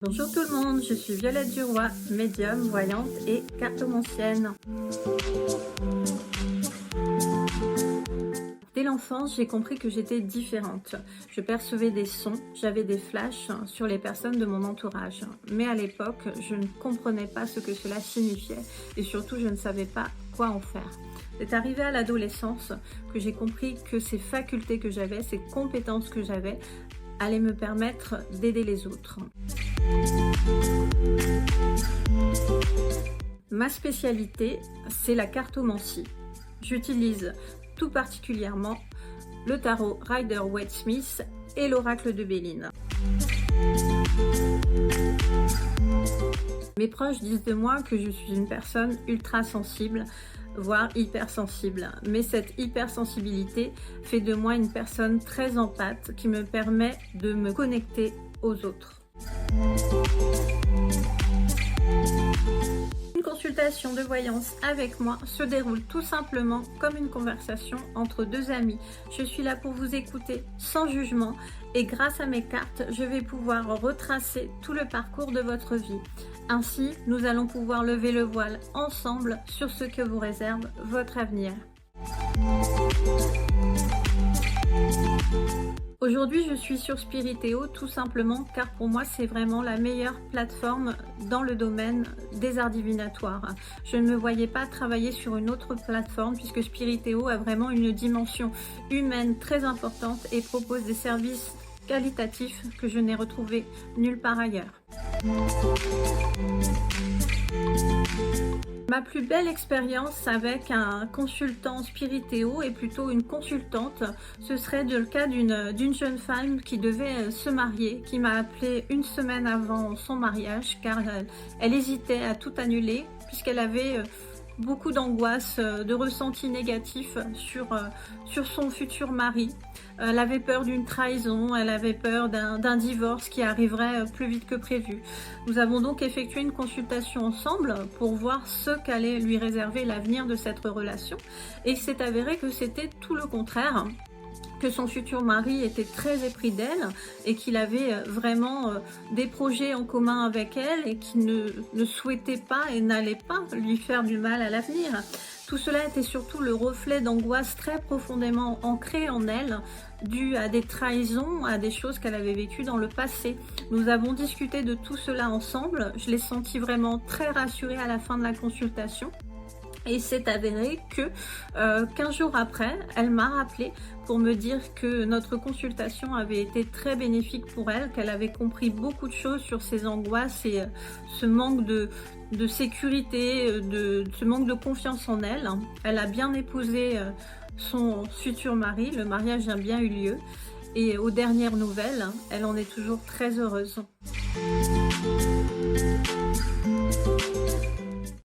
Bonjour tout le monde, je suis Violette Duroy, médium, voyante et cartomancienne. Dès l'enfance, j'ai compris que j'étais différente. Je percevais des sons, j'avais des flashs sur les personnes de mon entourage. Mais à l'époque, je ne comprenais pas ce que cela signifiait et surtout, je ne savais pas quoi en faire. C'est arrivé à l'adolescence que j'ai compris que ces facultés que j'avais, ces compétences que j'avais, allaient me permettre d'aider les autres. Ma spécialité, c'est la cartomancie. J'utilise tout particulièrement le tarot Rider-Waite-Smith et l'oracle de Béline. Mes proches disent de moi que je suis une personne ultra sensible, voire hypersensible. Mais cette hypersensibilité fait de moi une personne très empathique qui me permet de me connecter aux autres. Une consultation de voyance avec moi se déroule tout simplement comme une conversation entre deux amis. Je suis là pour vous écouter sans jugement et grâce à mes cartes, je vais pouvoir retracer tout le parcours de votre vie. Ainsi, nous allons pouvoir lever le voile ensemble sur ce que vous réserve votre avenir. Aujourd'hui, je suis sur Spiritéo tout simplement car pour moi, c'est vraiment la meilleure plateforme dans le domaine des arts divinatoires. Je ne me voyais pas travailler sur une autre plateforme puisque Spiritéo a vraiment une dimension humaine très importante et propose des services qualitatifs que je n'ai retrouvés nulle part ailleurs. Ma plus belle expérience avec un consultant Spiritéo et plutôt une consultante, ce serait le cas d'une jeune femme qui devait se marier, qui m'a appelé une semaine avant son mariage car elle hésitait à tout annuler puisqu'elle avait beaucoup d'angoisse, de ressentis négatifs sur son futur mari. Elle avait peur d'une trahison, elle avait peur d'un divorce qui arriverait plus vite que prévu. Nous avons donc effectué une consultation ensemble pour voir ce qu'allait lui réserver l'avenir de cette relation. Et il s'est avéré que c'était tout le contraire, que son futur mari était très épris d'elle et qu'il avait vraiment des projets en commun avec elle et qu'il ne souhaitait pas et n'allait pas lui faire du mal à l'avenir. Tout cela était surtout le reflet d'angoisse très profondément ancrée en elle, due à des trahisons, à des choses qu'elle avait vécues dans le passé. Nous avons discuté de tout cela ensemble, je l'ai sentie vraiment très rassurée à la fin de la consultation. Et c'est avéré que 15 jours après, elle m'a rappelé pour me dire que notre consultation avait été très bénéfique pour elle, qu'elle avait compris beaucoup de choses sur ses angoisses et ce manque de sécurité, ce manque de confiance en elle. Elle a bien épousé son futur mari, le mariage a bien eu lieu et aux dernières nouvelles, elle en est toujours très heureuse.